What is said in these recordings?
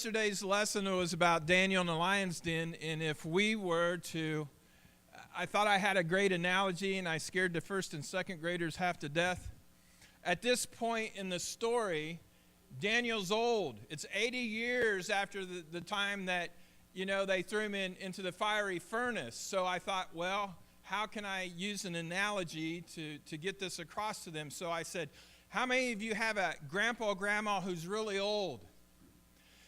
Yesterday's lesson was about Daniel in the lion's den, and if we were to, I thought I had a great analogy, and I scared the first and second graders half to death. At this point in the story, Daniel's old. It's 80 years after the time that, they threw him into the fiery furnace. So I thought, well, how can I use an analogy to get this across to them? So I said, how many of you have a grandpa or grandma who's really old?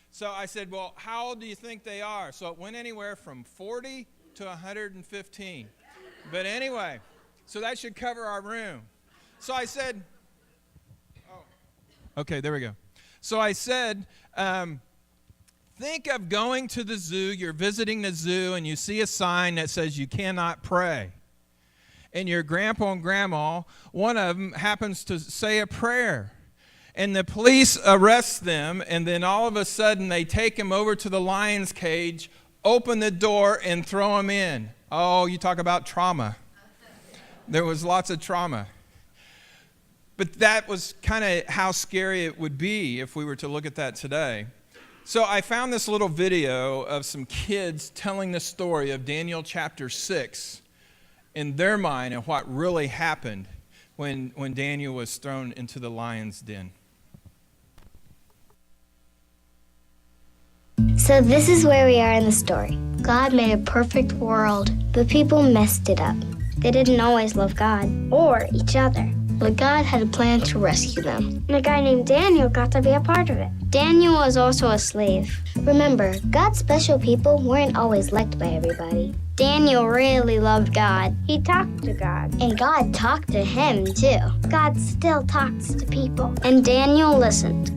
So I said, well, how old do you think they are? So it went anywhere from 40 to 115. But anyway, so that should cover our room. So I said, okay, there we go. So I said, think of going to the zoo. You're visiting the zoo, and you see a sign that says you cannot pray. And your grandpa and grandma, one of them happens to say a prayer. And the police arrest them, and then all of a sudden they take them over to the lion's cage, open the door, and throw them in. Oh, you talk about trauma. There was lots of trauma. But that was kind of how scary it would be if we were to look at that today. So I found this little video of some kids telling the story of Daniel chapter 6 in their mind and what really happened when Daniel was thrown into the lion's den. So this is where we are in the story. God made a perfect world, but people messed it up. They didn't always love God or each other. But God had a plan to rescue them. And a guy named Daniel got to be a part of it. Daniel was also a slave. Remember, God's special people weren't always liked by everybody. Daniel really loved God. He talked to God. And God talked to him, too. God still talks to people. And Daniel listened.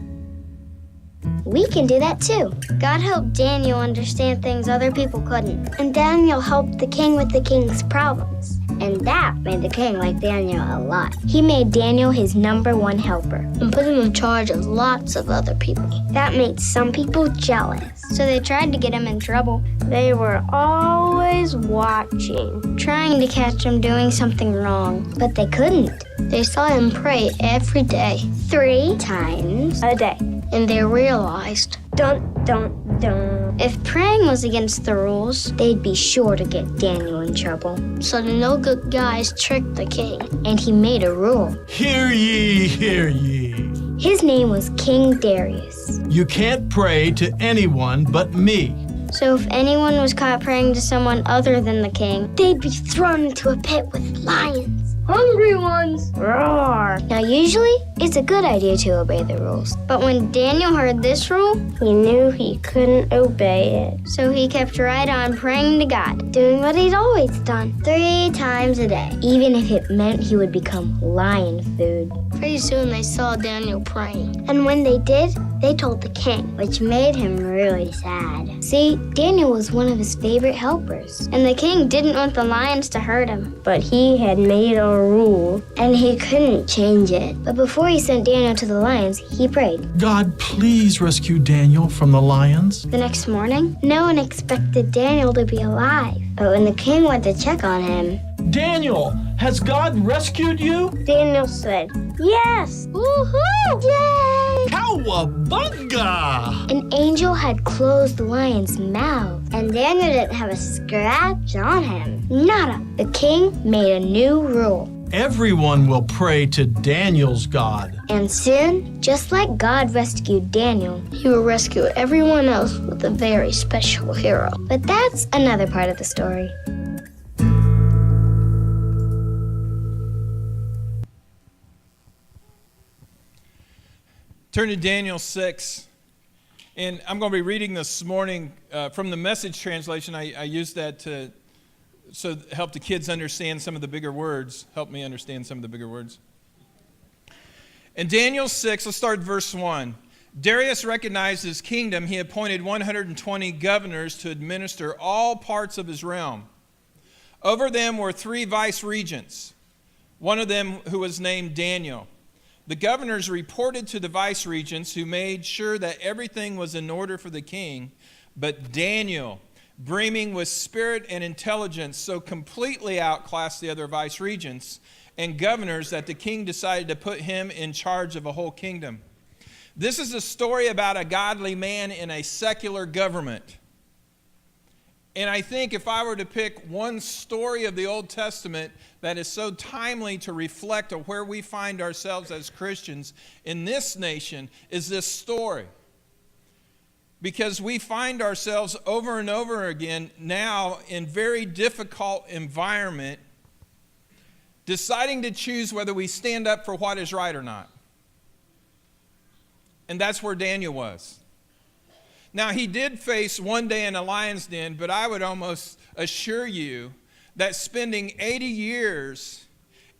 We can do that too. God helped Daniel understand things other people couldn't. And Daniel helped the king with the king's problems. And that made the king like Daniel a lot. He made Daniel his #1 helper and put him in charge of lots of other people. That made some people jealous. So they tried to get him in trouble. They were always watching, trying to catch him doing something wrong. But they couldn't. They saw him pray every day, 3 times a day. And they realized, if praying was against the rules, they'd be sure to get Daniel in trouble. So the no good guys tricked the king, and he made a rule. Hear ye, hear ye. His name was King Darius. You can't pray to anyone but me. So if anyone was caught praying to someone other than the king, they'd be thrown into a pit with lions. Hungry ones roar. Now usually, it's a good idea to obey the rules. But when Daniel heard this rule, he knew he couldn't obey it. So he kept right on praying to God, doing what he'd always done, 3 times a day, even if it meant he would become lion food. Pretty soon they saw Daniel praying. And when they did, they told the king, which made him really sad. See, Daniel was one of his favorite helpers. And the king didn't want the lions to hurt him. But he had made a rule, and he couldn't change it. But before he sent Daniel to the lions, he prayed. God, please rescue Daniel from the lions. The next morning, no one expected Daniel to be alive. But when the king went to check on him, Daniel, has God rescued you? Daniel said, yes! Woohoo! Yay! Cowabunga! An angel had closed the lion's mouth, and Daniel didn't have a scratch on him. Nada. The king made a new rule. Everyone will pray to Daniel's God. And soon, just like God rescued Daniel, he will rescue everyone else with a very special hero. But that's another part of the story. Turn to Daniel 6, and I'm going to be reading this morning from the Message translation. I used that to help the kids understand some of the bigger words, help me understand some of the bigger words. In Daniel 6, let's start verse 1. Darius recognized his kingdom. He appointed 120 governors to administer all parts of his realm. Over them were 3 vice-regents, one of them who was named Daniel. The governors reported to the vice-regents, who made sure that everything was in order for the king. But Daniel, brimming with spirit and intelligence, so completely outclassed the other vice-regents and governors that the king decided to put him in charge of a whole kingdom. This is a story about a godly man in a secular government. And I think if I were to pick one story of the Old Testament that is so timely to reflect on where we find ourselves as Christians in this nation, is this story. Because we find ourselves over and over again now in very difficult environment, deciding to choose whether we stand up for what is right or not. And that's where Daniel was. Now, he did face one day in a lion's den, but I would almost assure you that spending 80 years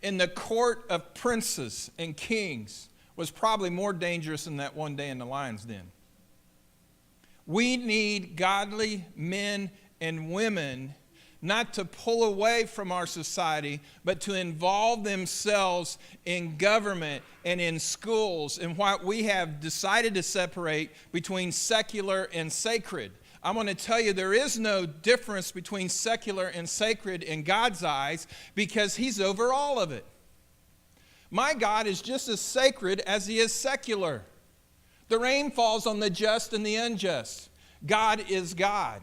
in the court of princes and kings was probably more dangerous than that one day in the lion's den. We need godly men and women not to pull away from our society, but to involve themselves in government and in schools, and what we have decided to separate between secular and sacred. I'm going to tell you, there is no difference between secular and sacred in God's eyes, because he's over all of it. My God is just as sacred as he is secular. The rain falls on the just and the unjust. God is God.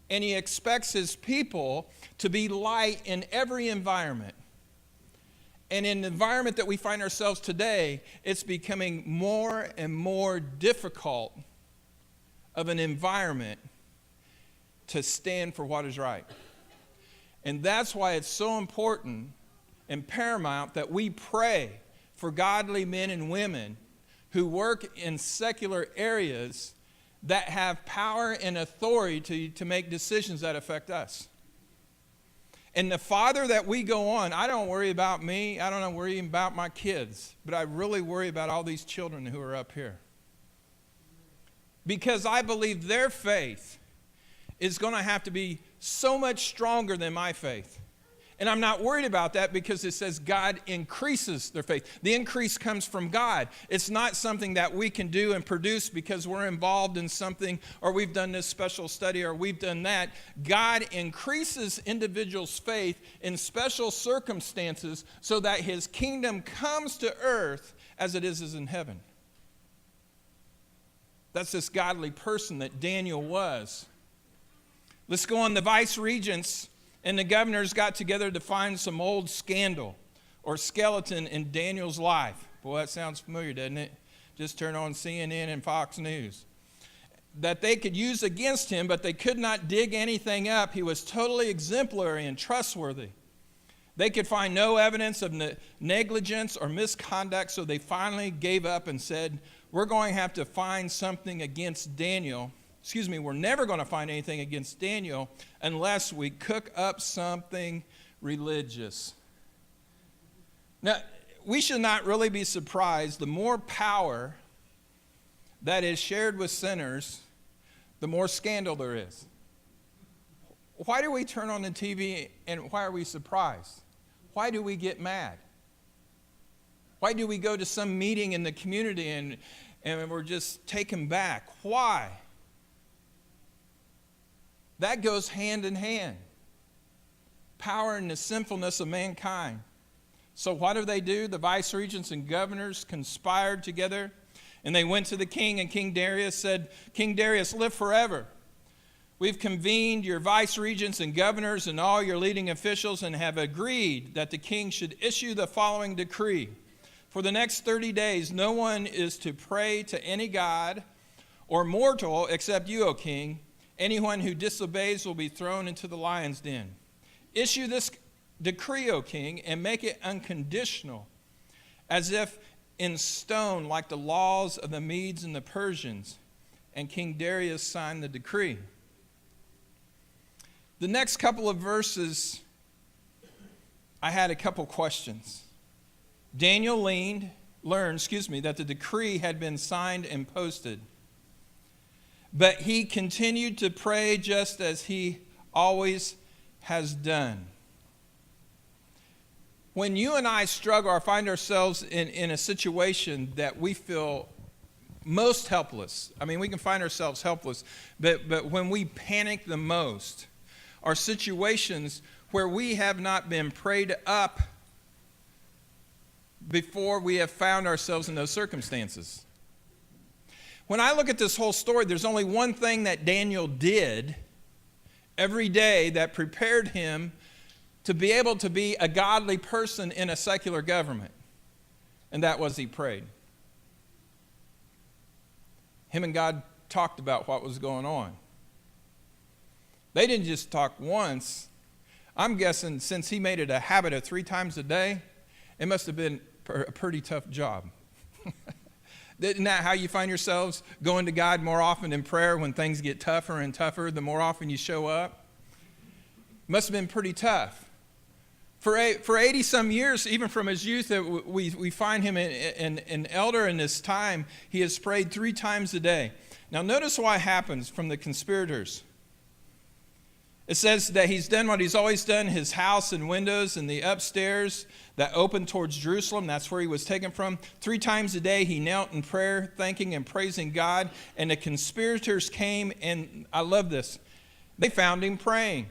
And he expects his people to be light in every environment. And in the environment that we find ourselves today, it's becoming more and more difficult of an environment to stand for what is right. And that's why it's so important and paramount that we pray for godly men and women who work in secular areas that have power and authority to make decisions that affect us. And the farther that we go on, I don't worry about me, I don't worry about my kids, but I really worry about all these children who are up here. Because I believe their faith is going to have to be so much stronger than my faith. And I'm not worried about that, because it says God increases their faith. The increase comes from God. It's not something that we can do and produce because we're involved in something, or we've done this special study, or we've done that. God increases individuals' faith in special circumstances so that his kingdom comes to earth as it is in heaven. That's this godly person that Daniel was. Let's go on. The vice regents and the governors got together to find some old scandal or skeleton in Daniel's life. Boy, that sounds familiar, doesn't it? Just turn on CNN and Fox News. That they could use against him, but they could not dig anything up. He was totally exemplary and trustworthy. They could find no evidence of negligence or misconduct, so they finally gave up and said, we're going to have to find something against Daniel. We're never going to find anything against Daniel unless we cook up something religious. Now, we should not really be surprised. The more power that is shared with sinners, the more scandal there is. Why do we turn on the TV and why are we surprised? Why do we get mad? Why do we go to some meeting in the community and we're just taken back? Why? That goes hand in hand. Power and the sinfulness of mankind. So what do? The vice regents and governors conspired together, and they went to the king, and King Darius said, King Darius, live forever. We've convened your vice regents and governors and all your leading officials and have agreed that the king should issue the following decree. For the next 30 days, no one is to pray to any god or mortal except you, O king. Anyone who disobeys will be thrown into the lion's den. Issue this decree, O king, and make it unconditional, as if in stone, like the laws of the Medes and the Persians. And King Darius signed the decree. The next couple of verses, I had a couple questions. Daniel learned that the decree had been signed and posted. But he continued to pray just as he always has done. When you and I struggle or find ourselves in a situation that we feel most helpless, we can find ourselves helpless, but when we panic the most, are situations where we have not been prayed up before we have found ourselves in those circumstances. When I look at this whole story, there's only one thing that Daniel did every day that prepared him to be able to be a godly person in a secular government, and that was he prayed. Him and God talked about what was going on. They didn't just talk once. I'm guessing since he made it a habit of 3 times a day, it must have been a pretty tough job. Isn't that how you find yourselves going to God more often in prayer when things get tougher and tougher, the more often you show up? Must have been pretty tough. For 80-some years, even from his youth, we find him an elder in this time. He has prayed 3 times a day. Now notice what happens from the conspirators. It says that he's done what he's always done, his house and windows and the upstairs that opened towards Jerusalem. That's where he was taken from. 3 times a day he knelt in prayer, thanking and praising God. And the conspirators came, and I love this, they found him praying.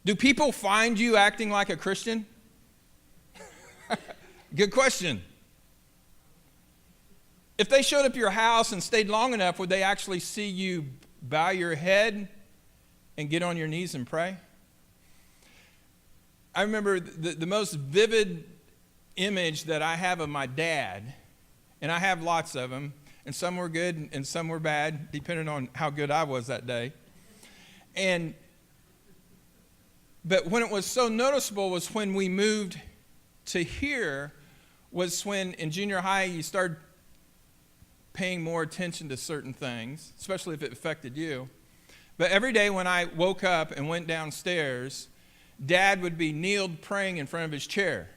Do people find you acting like a Christian? Good question. If they showed up at your house and stayed long enough, would they actually see you bow your head and get on your knees and pray? I remember the most vivid image that I have of my dad, and I have lots of them, and some were good and some were bad, depending on how good I was that day. But when it was so noticeable was when we moved to here, was when in junior high you started paying more attention to certain things, especially if it affected you. But every day when I woke up and went downstairs, Dad would be kneeled praying in front of his chair.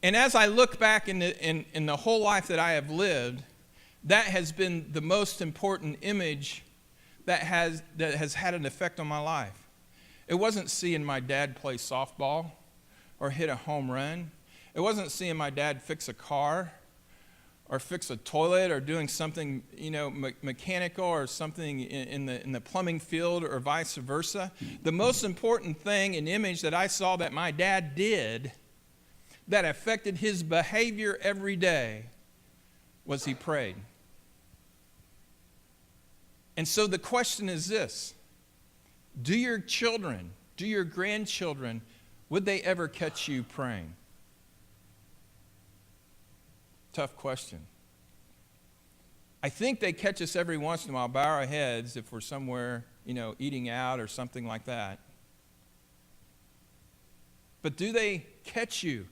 And as I look back in the whole life that I have lived, that has been the most important image that has had an effect on my life. It wasn't seeing my dad play softball or hit a home run. It wasn't seeing my dad fix a car or fix a toilet or doing something, mechanical or something in the plumbing field or vice versa. The most important thing and image that I saw that my dad did that affected his behavior every day was he prayed. And so the question is this: do your children, do your grandchildren, would they ever catch you praying? Tough question. I think they catch us every once in a while, bow our heads if we're somewhere, eating out or something like that. But do they catch you?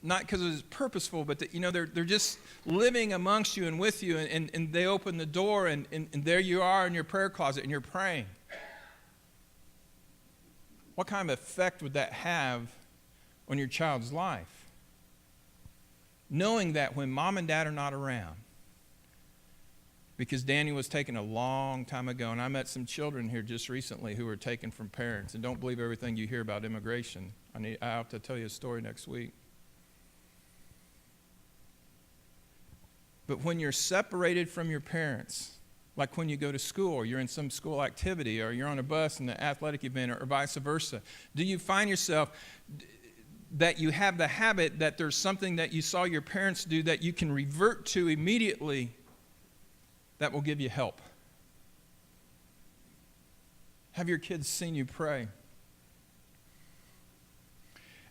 Not because it was purposeful, but they're just living amongst you and with you, and they open the door, and there you are in your prayer closet, and you're praying. What kind of effect would that have on your child's life? Knowing that when mom and dad are not around, because Daniel was taken a long time ago, and I met some children here just recently who were taken from parents, and don't believe everything you hear about immigration. I have to tell you a story next week. But when you're separated from your parents, like when you go to school or you're in some school activity or you're on a bus in an athletic event or vice versa, do you find yourself that you have the habit that there's something that you saw your parents do that you can revert to immediately that will give you help? Have your kids seen you pray?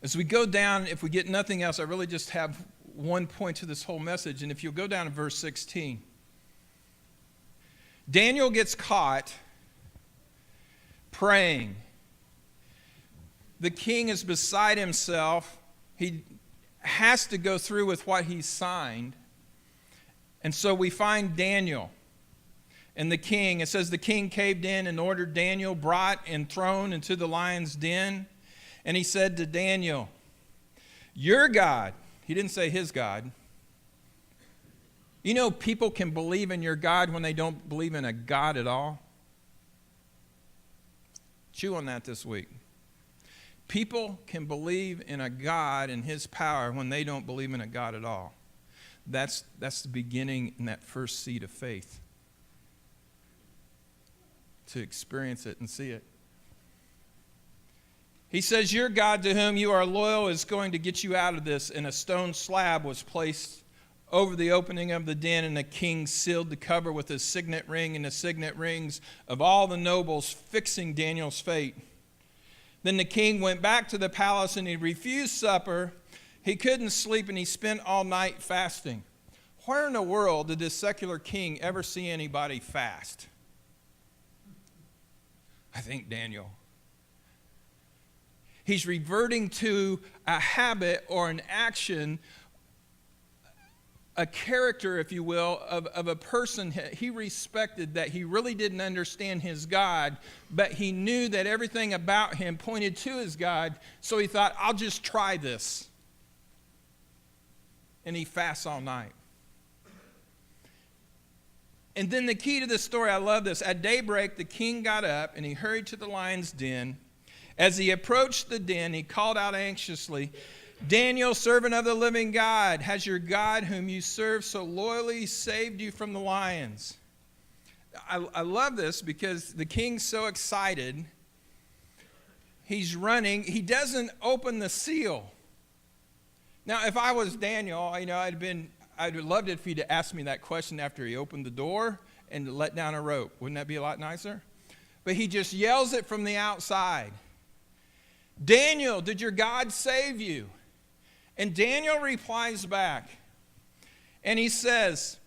As we go down, if we get nothing else, I really just have one point to this whole message, and if you'll go down to verse 16. Daniel gets caught praying. The king is beside himself. He has to go through with what he signed. And so we find Daniel and the king. It says the king caved in and ordered Daniel brought and thrown into the lion's den. And he said to Daniel, "Your God," he didn't say his God. People can believe in your God when they don't believe in a God at all. Chew on that this week. People can believe in a God and his power when they don't believe in a God at all. That's the beginning in that first seed of faith. To experience it and see it. He says, your God to whom you are loyal is going to get you out of this. And a stone slab was placed over the opening of the den, and the king sealed the cover with his signet ring and the signet rings of all the nobles, fixing Daniel's fate. Then the king went back to the palace, and he refused supper. He couldn't sleep, and he spent all night fasting. Where in the world did this secular king ever see anybody fast? I think Daniel. He's reverting to a habit or an action, a character, if you will, of a person he respected, that he really didn't understand his God, but he knew that everything about him pointed to his God, so he thought, I'll just try this. And he fasts all night. And then the key to the story, I love this. At daybreak, the king got up and he hurried to the lion's den. As he approached the den, he called out anxiously, Daniel, servant of the living God, has your God whom you serve so loyally saved you from the lions? I love this because the king's so excited. He's running. He doesn't open the seal. Now, if I was Daniel, I'd have loved it if he'd asked me that question after he opened the door and let down a rope. Wouldn't that be a lot nicer? But he just yells it from the outside. Daniel, did your God save you? And Daniel replies back, and he says,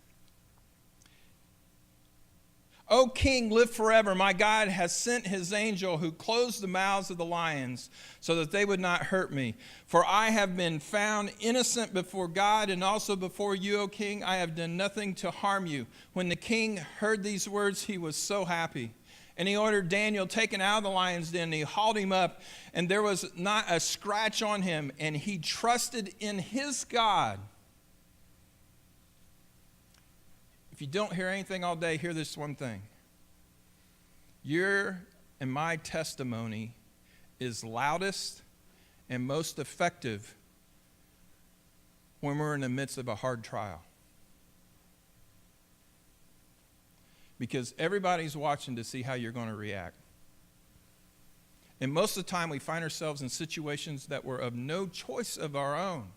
O king, live forever. My God has sent his angel who closed the mouths of the lions so that they would not hurt me. For I have been found innocent before God and also before you, O king. I have done nothing to harm you. When the king heard these words, he was so happy. And he ordered Daniel taken out of the lion's den. And he hauled him up, and there was not a scratch on him. And he trusted in his God. If you don't hear anything all day, hear this one thing. Your and my testimony is loudest and most effective when we're in the midst of a hard trial. Because everybody's watching to see how you're going to react. And most of the time we find ourselves in situations that were of no choice of our own.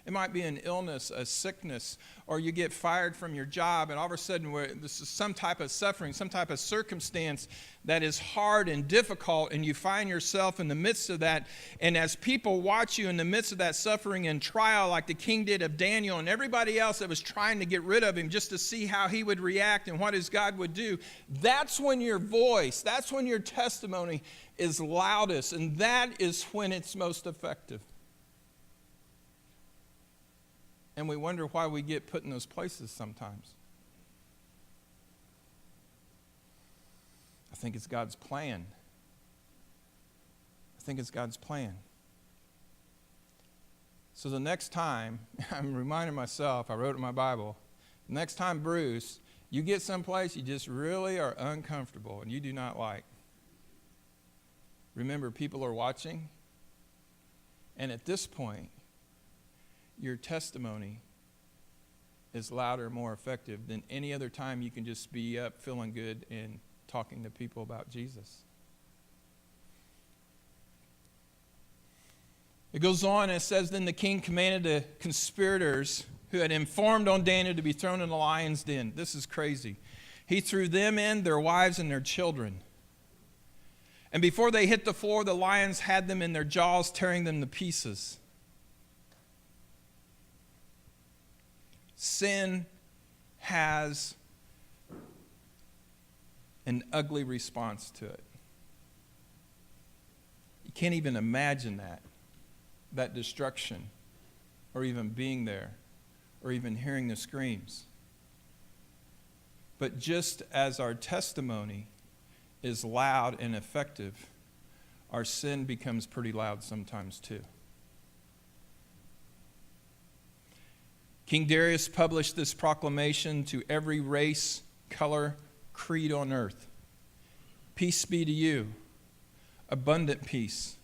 It might be an illness, a sickness, or you get fired from your job, and all of a sudden this is some type of suffering, some type of circumstance that is hard and difficult, and you find yourself in the midst of that. And as people watch you in the midst of that suffering and trial, like the king did of Daniel and everybody else that was trying to get rid of him just to see how he would react and what his God would do, that's when your voice, that's when your testimony is loudest, and that is when it's most effective. And we wonder why we get put in those places sometimes. I think it's God's plan. I think it's God's plan. So the next time, I'm reminding myself, I wrote it in my Bible, next time, Bruce, you get someplace you just really are uncomfortable and you do not like. Remember, people are watching. And at this point, your testimony is louder, more effective than any other time you can just be up feeling good and talking to people about Jesus. It goes on and it says, then the king commanded the conspirators who had informed on Daniel to be thrown in the lion's den. This is crazy. He threw them in, their wives and their children. And before they hit the floor, the lions had them in their jaws, tearing them to pieces. Sin has an ugly response to it. You can't even imagine that destruction, or even being there, or even hearing the screams. But just as our testimony is loud and effective, our sin becomes pretty loud sometimes too. King Darius published this proclamation to every race, color, creed on earth. Peace be to you, abundant peace.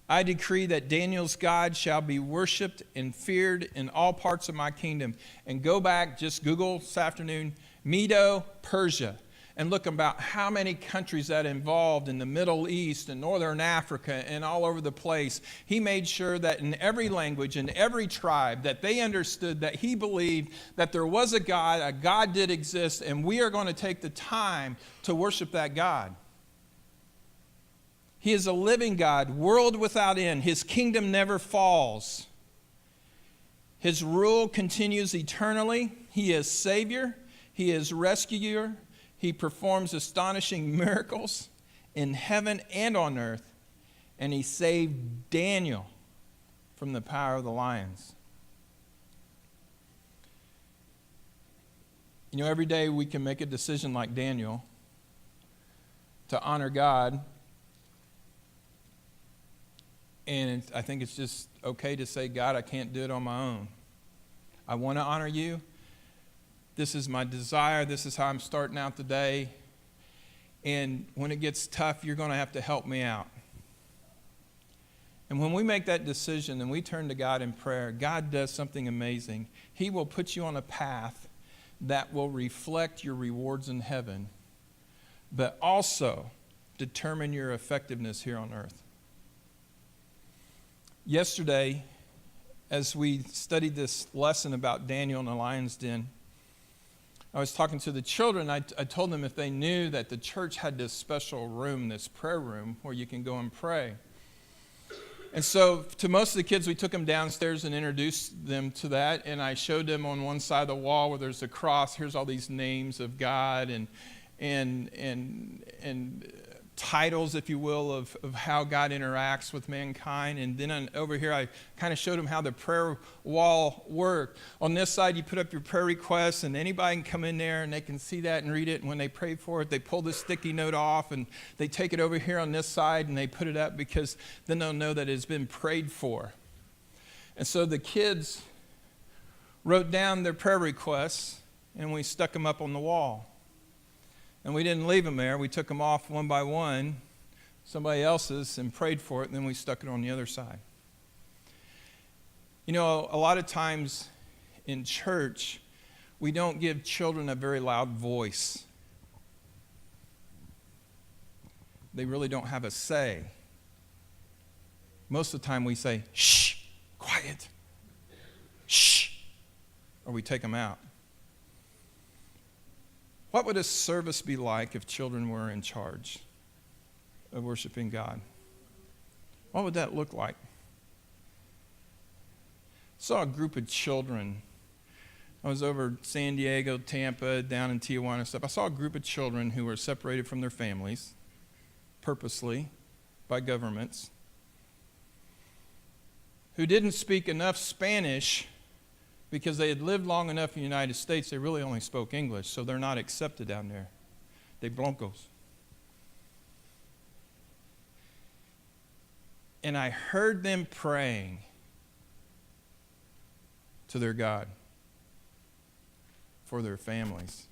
I decree that Daniel's God shall be worshipped and feared in all parts of my kingdom. And go back, just Google this afternoon, Medo-Persia. and look about how many countries that involved in the Middle East and Northern Africa and all over the place. He made sure that in every language, in every tribe, that they understood that he believed that there was a God did exist, and we are going to take the time to worship that God. He is a living God, world without end. His kingdom never falls. His rule continues eternally. He is Savior. He is Rescuer. He performs astonishing miracles in heaven and on earth. And he saved Daniel from the power of the lions. You know, every day we can make a decision like Daniel to honor God. And I think it's just okay to say, God, I can't do it on my own. I want to honor you. This is my desire. This is how I'm starting out the day. And when it gets tough, you're going to have to help me out. And when we make that decision and we turn to God in prayer, God does something amazing. He will put you on a path that will reflect your rewards in heaven, but also determine your effectiveness here on earth. Yesterday, as we studied this lesson about Daniel in the lion's den, I was talking to the children. I told them if they knew that the church had this special room, this prayer room, where you can go and pray. And so to most of the kids, we took them downstairs and introduced them to that. And I showed them on one side of the wall where there's a cross. Here's all these names of God and titles, if you will, of how God interacts with mankind. And then over here, I kind of showed them how the prayer wall worked. On this side, you put up your prayer requests, and anybody can come in there, and they can see that and read it. And when they pray for it, they pull the sticky note off, and they take it over here on this side, and they put it up because then they'll know that it's been prayed for. And so the kids wrote down their prayer requests, and we stuck them up on the wall. And we didn't leave them there. We took them off one by one, somebody else's, and prayed for it, and then we stuck it on the other side. You know, a lot of times in church, we don't give children a very loud voice. They really don't have a say. Most of the time we say, shh, quiet, shh, or we take them out. What would a service be like if children were in charge of worshiping God? What would that look like? I saw a group of children. I was over San Diego, Tampa, down in Tijuana and stuff. I saw a group of children who were separated from their families purposely by governments, who didn't speak enough Spanish because they had lived long enough in the United States. They really only spoke English, so they're not accepted down there. De blancos. And I heard them praying to their God for their families.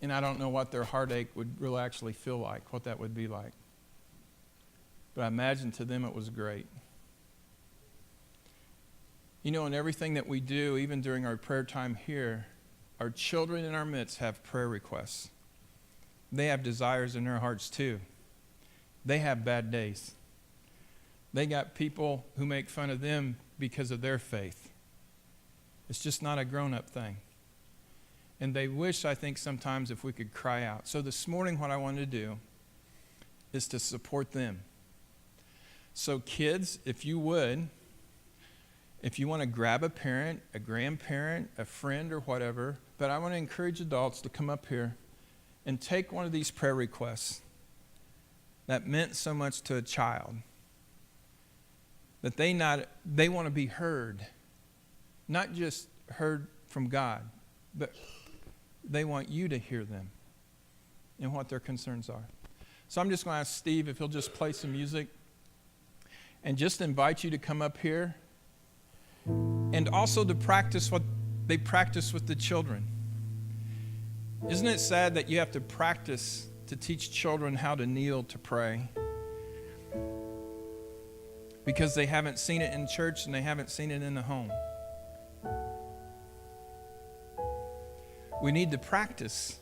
And I don't know what their heartache would really actually feel like, what that would be like. But I imagine to them it was great. You know, in everything that we do, even during our prayer time here, our children in our midst have prayer requests. They have desires in their hearts too. They have bad days. They got people who make fun of them because of their faith. It's just not a grown-up thing. And they wish, I think, sometimes if we could cry out. So this morning what I wanted to do is to support them. So kids, if you would, if you want to grab a parent, a grandparent, a friend, or whatever, but I want to encourage adults to come up here and take one of these prayer requests that meant so much to a child, that they want to be heard, not just heard from God, but they want you to hear them and what their concerns are. So I'm just going to ask Steve if he'll just play some music and just invite you to come up here and also to practice what they practice with the children. Isn't it sad that you have to practice to teach children how to kneel to pray? Because they haven't seen it in church and they haven't seen it in the home. We need to practice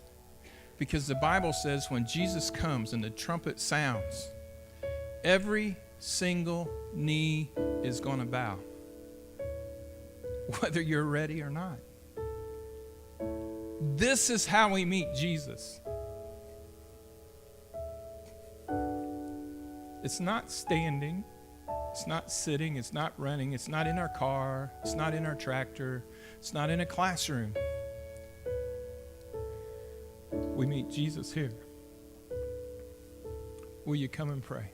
Because the Bible says when Jesus comes and the trumpet sounds, every single knee is going to bow, whether you're ready or not. This is how we meet Jesus. It's not standing, it's not sitting, it's not running, it's not in our car, it's not in our tractor, it's not in a classroom. We meet Jesus here. Will you come and pray?